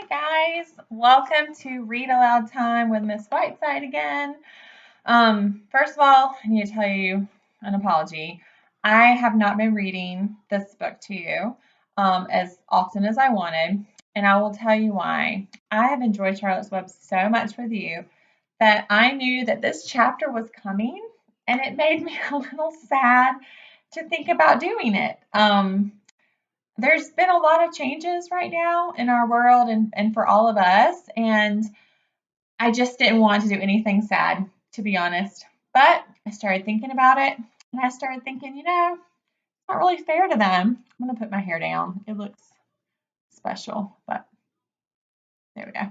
guys, welcome to Read Aloud Time with Miss Whiteside again. First of all, I need to tell you an apology. I have not been reading this book to you as often as I wanted, and I will tell you why. I have enjoyed Charlotte's Web so much with you that I knew that this chapter was coming, and it made me a little sad to think about doing it. There's been a lot of changes right now in our world and for all of us. And I just didn't want to do anything sad, to be honest. But I started thinking about it and I started thinking, it's not really fair to them. I'm going to put my hair down. It looks special, but there we go.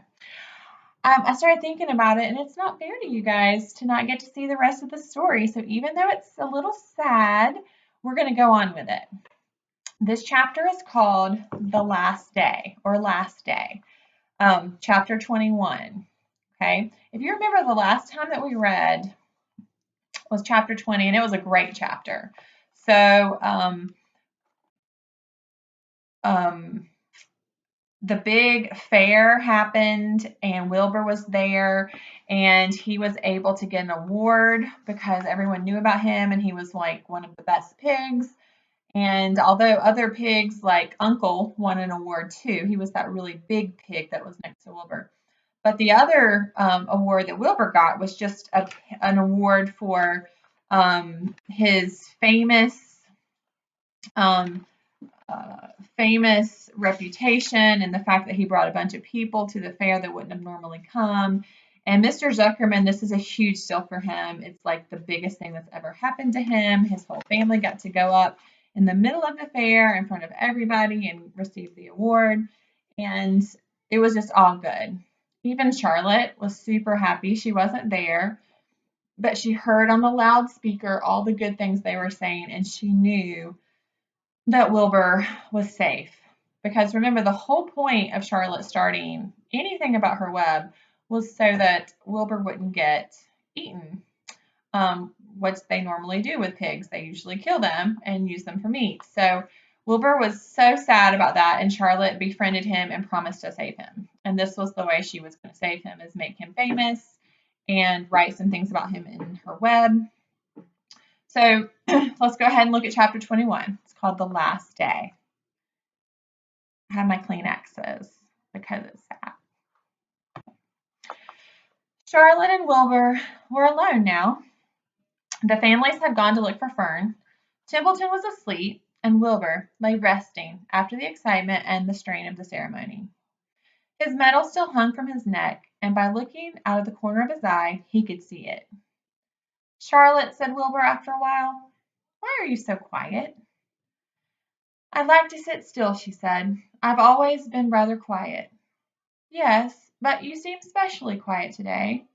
I started thinking about it and it's not fair to you guys to not get to see the rest of the story. So even though it's a little sad, we're going to go on with it. This chapter is called The Last Day or Last Day, chapter 21. Okay. If you remember, the last time that we read was chapter 20, and it was a great chapter. So, the big fair happened, and Wilbur was there, and he was able to get an award because everyone knew about him, and he was like one of the best pigs. And although other pigs like Uncle won an award too, he was that really big pig that was next to Wilbur. But the other award that Wilbur got was just an award for his um, famous reputation and the fact that he brought a bunch of people to the fair that wouldn't have normally come. And Mr. Zuckerman, this is a huge deal for him. It's like the biggest thing that's ever happened to him. His whole family got to go up in the middle of the fair in front of everybody and receive the award. And it was just all good. Even Charlotte was super happy. She wasn't there, but she heard on the loudspeaker all the good things they were saying, and she knew that Wilbur was safe. Because remember, the whole point of Charlotte starting anything about her web was so that Wilbur wouldn't get eaten. What they normally do with pigs, they usually kill them and use them for meat. So Wilbur was so sad about that, and Charlotte befriended him and promised to save him. And this was the way she was going to save him, is make him famous and write some things about him in her web. So let's go ahead and look at chapter 21. It's called The Last Day. I have my Kleenexes because it's sad. Charlotte and Wilbur were alone now. The families had gone to look for Fern. Templeton was asleep, and Wilbur lay resting after the excitement and the strain of the ceremony. His medal still hung from his neck, and by looking out of the corner of his eye, he could see it. Charlotte, said Wilbur after a while, why are you so quiet? I'd like to sit still, she said. I've always been rather quiet. Yes, but you seem specially quiet today.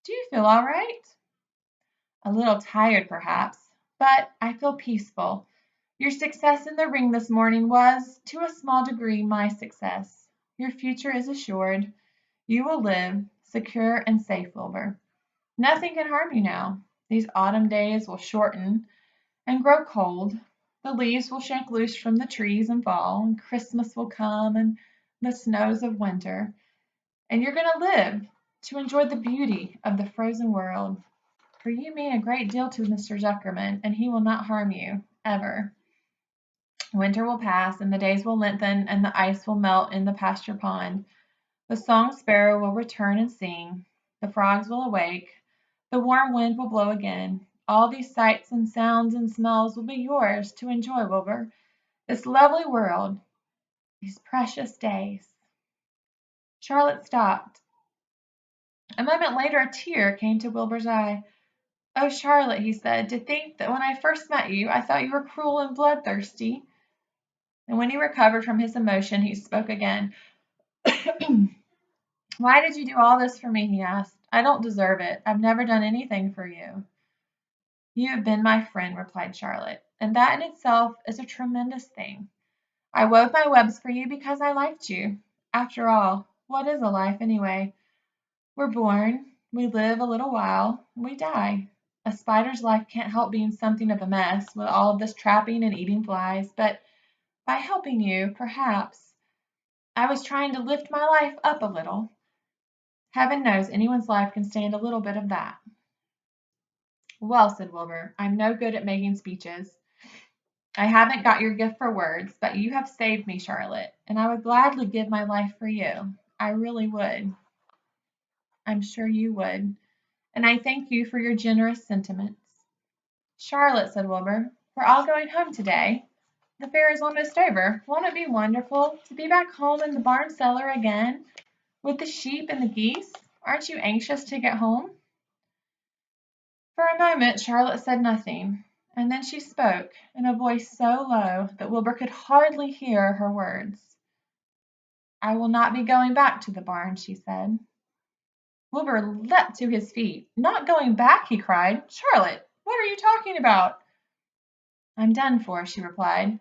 Do you feel all right? A little tired, perhaps, but I feel peaceful. Your success in the ring this morning was, to a small degree, my success. Your future is assured. You will live, secure and safe, Wilbur. Nothing can harm you now. These autumn days will shorten and grow cold. The leaves will shake loose from the trees and fall, and Christmas will come and the snows of winter. And you're going to live to enjoy the beauty of the frozen world. For you mean a great deal to Mr. Zuckerman, and he will not harm you, ever. Winter will pass, and the days will lengthen, and the ice will melt in the pasture pond. The song sparrow will return and sing. The frogs will awake. The warm wind will blow again. All these sights and sounds and smells will be yours to enjoy, Wilbur. This lovely world, these precious days. Charlotte stopped. A moment later a tear came to Wilbur's eye. Oh, Charlotte, he said, to think that when I first met you, I thought you were cruel and bloodthirsty. And when he recovered from his emotion, he spoke again. Why did you do all this for me? He asked. I don't deserve it. I've never done anything for you. You have been my friend, replied Charlotte, and that in itself is a tremendous thing. I wove my webs for you because I liked you. After all, what is a life anyway? We're born, we live a little while, and we die. A spider's life can't help being something of a mess with all of this trapping and eating flies, but by helping you, perhaps, I was trying to lift my life up a little. Heaven knows anyone's life can stand a little bit of that. Well, said Wilbur, I'm no good at making speeches. I haven't got your gift for words, but you have saved me, Charlotte, and I would gladly give my life for you. I really would. I'm sure you would. And I thank you for your generous sentiments. Charlotte, said Wilbur, we're all going home today. The fair is almost over. Won't it be wonderful to be back home in the barn cellar again with the sheep and the geese? Aren't you anxious to get home? For a moment Charlotte said nothing, and then she spoke in a voice so low that Wilbur could hardly hear her words. I will not be going back to the barn, she said. Wilbur leapt to his feet. Not going back, he cried. Charlotte, what are you talking about? I'm done for, she replied.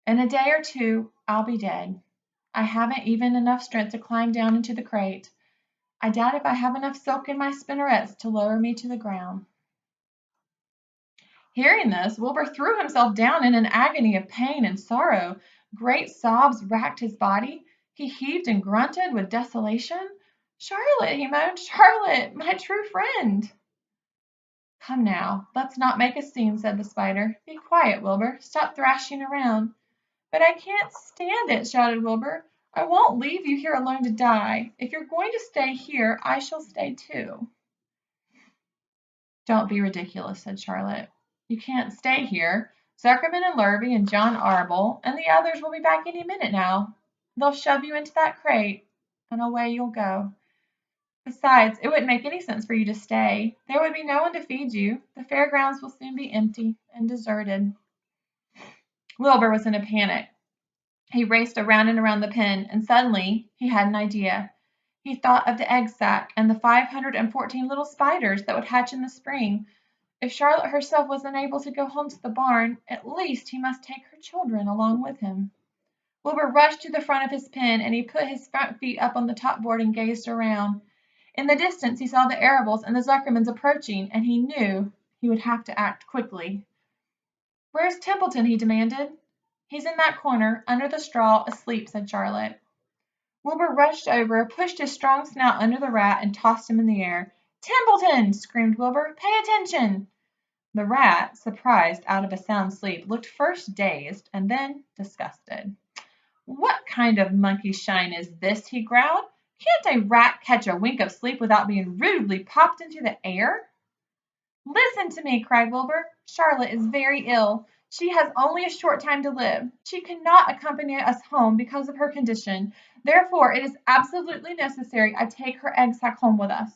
In a day or two I'll be dead. I haven't even enough strength to climb down into the crate. I doubt if I have enough silk in my spinnerets to lower me to the ground. Hearing this, Wilbur threw himself down in an agony of pain and sorrow. Great sobs racked his body. He heaved and grunted with desolation. Charlotte, he moaned, Charlotte, my true friend. Come now, let's not make a scene, said the spider. Be quiet, Wilbur. Stop thrashing around. But I can't stand it, shouted Wilbur. I won't leave you here alone to die. If you're going to stay here, I shall stay too. Don't be ridiculous, said Charlotte. You can't stay here. Zuckerman and Lurvy and John Arble and the others will be back any minute now. They'll shove you into that crate, and away you'll go. Besides, it wouldn't make any sense for you to stay. There would be no one to feed you. The fairgrounds will soon be empty and deserted. Wilbur was in a panic. He raced around and around the pen, and suddenly he had an idea. He thought of the egg sack and the 514 little spiders that would hatch in the spring. If Charlotte herself was unable to go home to the barn, at least he must take her children along with him. Wilbur rushed to the front of his pen, and he put his front feet up on the top board and gazed around. In the distance he saw the Arables and the Zuckermans approaching, and he knew he would have to act quickly. Where's Templeton? He demanded. He's in that corner, under the straw, asleep, said Charlotte. Wilbur rushed over, pushed his strong snout under the rat, and tossed him in the air. Templeton! Screamed Wilbur. Pay attention! The rat, surprised out of a sound sleep, looked first dazed and then disgusted. What kind of monkey shine is this? He growled. Can't a rat catch a wink of sleep without being rudely popped into the air? Listen to me, cried Wilbur. Charlotte is very ill. She has only a short time to live. She cannot accompany us home because of her condition. Therefore, it is absolutely necessary I take her egg sack home with us.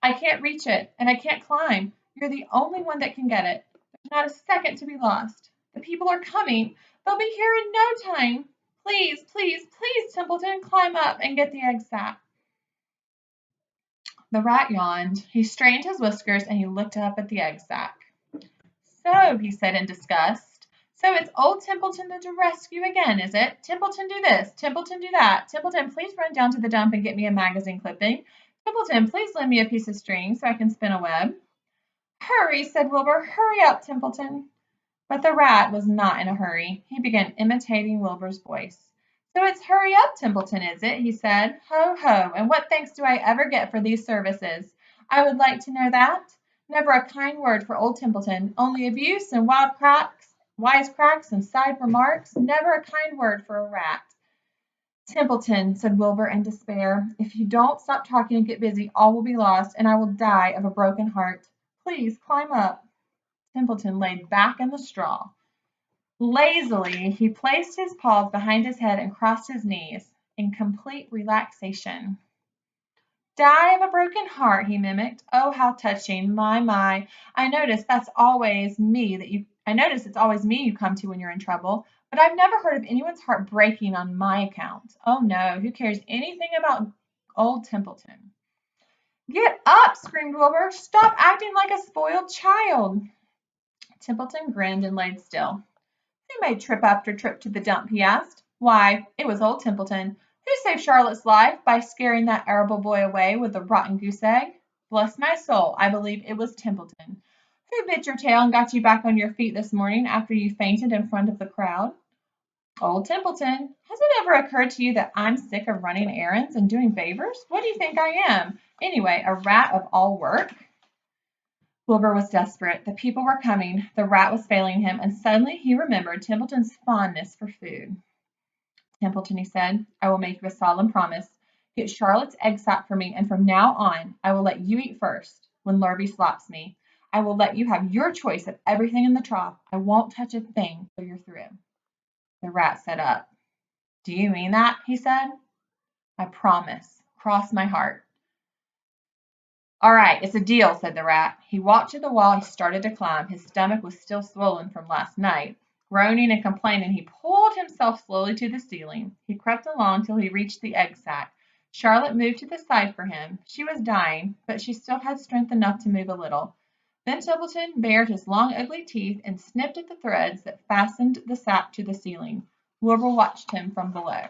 I can't reach it, and I can't climb. You're the only one that can get it. There's not a second to be lost. The people are coming. They'll be here in no time. Please, please, please, Templeton, climb up and get the egg sack. The rat yawned. He straightened his whiskers and he looked up at the egg sack. So, he said in disgust, so it's old Templeton to the rescue again, is it? Templeton, do this. Templeton, do that. Templeton, please run down to the dump and get me a magazine clipping. Templeton, please lend me a piece of string so I can spin a web. Hurry, said Wilbur. Hurry up, Templeton. But the rat was not in a hurry. He began imitating Wilbur's voice. So it's hurry up, Templeton, is it? He said. Ho, ho, and what thanks do I ever get for these services? I would like to know that. Never a kind word for old Templeton, only abuse and wisecracks and side remarks. Never a kind word for a rat. Templeton, said Wilbur in despair, if you don't stop talking and get busy, all will be lost, and I will die of a broken heart. Please climb up. Templeton lay back in the straw. Lazily, he placed his paws behind his head and crossed his knees in complete relaxation. Die of a broken heart, he mimicked. Oh, how touching. My. I notice it's always me you come to when you're in trouble, but I've never heard of anyone's heart breaking on my account. Oh, no, who cares anything about old Templeton? Get up, screamed Wilbur. Stop acting like a spoiled child. Templeton grinned and laid still. Who made trip after trip to the dump, he asked. Why, it was old Templeton. Who saved Charlotte's life by scaring that Arable boy away with a rotten goose egg? Bless my soul, I believe it was Templeton. Who bit your tail and got you back on your feet this morning after you fainted in front of the crowd? Old Templeton, has it ever occurred to you that I'm sick of running errands and doing favors? What do you think I am? Anyway, a rat of all work? Wilbur was desperate. The people were coming. The rat was failing him, and suddenly he remembered Templeton's fondness for food. Templeton, he said, I will make you a solemn promise. Get Charlotte's egg sack for me, and from now on I will let you eat first when Lurvy slaps me. I will let you have your choice of everything in the trough. I won't touch a thing till you're through. The rat sat up. Do you mean that? He said. I promise. Cross my heart. All right, it's a deal, said the rat. He walked to the wall. He started to climb. His stomach was still swollen from last night. Groaning and complaining, he pulled himself slowly to the ceiling. He crept along till he reached the egg sack. Charlotte moved to the side for him. She was dying, but she still had strength enough to move a little. Then Templeton bared his long, ugly teeth and snipped at the threads that fastened the sack to the ceiling. Wilbur watched him from below.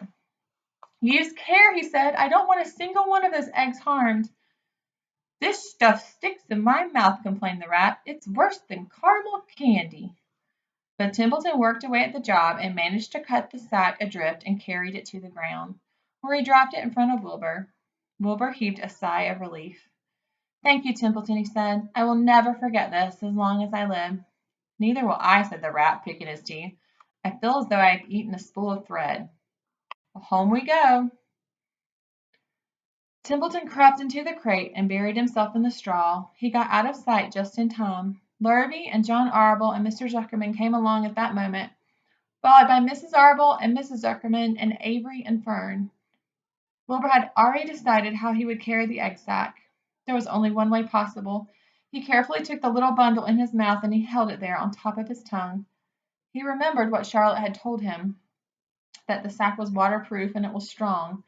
Use care, he said. I don't want a single one of those eggs harmed. This stuff sticks in my mouth, complained the rat. It's worse than caramel candy. But Templeton worked away at the job and managed to cut the sack adrift and carried it to the ground, where he dropped it in front of Wilbur. Wilbur heaved a sigh of relief. Thank you, Templeton, he said. I will never forget this as long as I live. Neither will I, said the rat, picking his teeth. I feel as though I had eaten a spool of thread. Well, home we go. Templeton crept into the crate and buried himself in the straw. He got out of sight just in time. Lurvy and John Arbull and Mr. Zuckerman came along at that moment, followed by Mrs. Arbull and Mrs. Zuckerman and Avery and Fern. Wilbur had already decided how he would carry the egg sack. There was only one way possible. He carefully took the little bundle in his mouth and he held it there on top of his tongue. He remembered what Charlotte had told him, that the sack was waterproof and it was strong.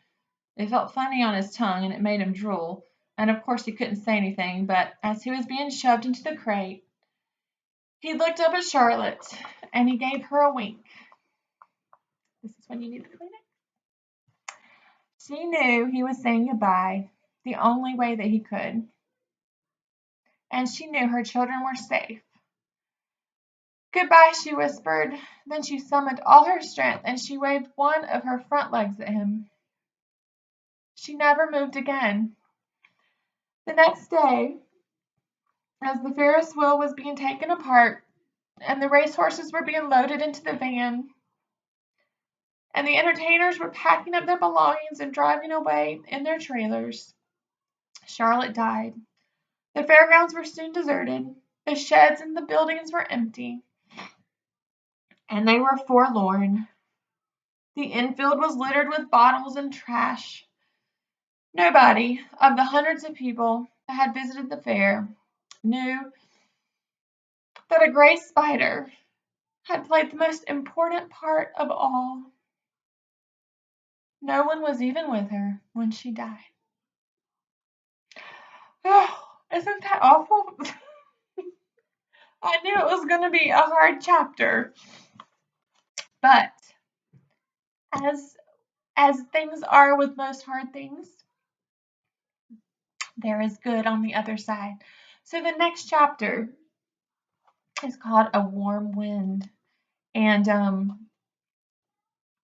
It felt funny on his tongue and it made him drool, and of course he couldn't say anything, but as he was being shoved into the crate, he looked up at Charlotte and he gave her a wink. This is when you need the Kleenex. She knew he was saying goodbye, the only way that he could, and she knew her children were safe. Goodbye, she whispered. Then she summoned all her strength and she waved one of her front legs at him. She never moved again. The next day, as the Ferris wheel was being taken apart and the racehorses were being loaded into the van and the entertainers were packing up their belongings and driving away in their trailers, Charlotte died. The fairgrounds were soon deserted. The sheds and the buildings were empty, and they were forlorn. The infield was littered with bottles and trash. Nobody of the hundreds of people that had visited the fair knew that a gray spider had played the most important part of all. No one was even with her when she died. Oh, isn't that awful? I knew it was going to be a hard chapter. But as things are with most hard things, there is good on the other side. So the next chapter is called A Warm Wind. And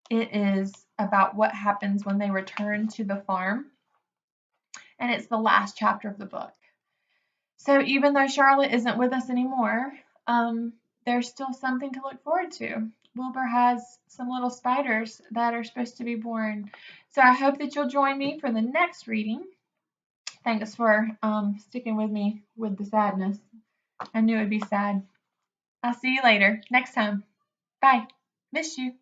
it is about what happens when they return to the farm. And it's the last chapter of the book. So even though Charlotte isn't with us anymore, there's still something to look forward to. Wilbur has some little spiders that are supposed to be born. So I hope that you'll join me for the next reading. Thanks for sticking with me with the sadness. I knew it would be sad. I'll see you later, next time. Bye. Miss you.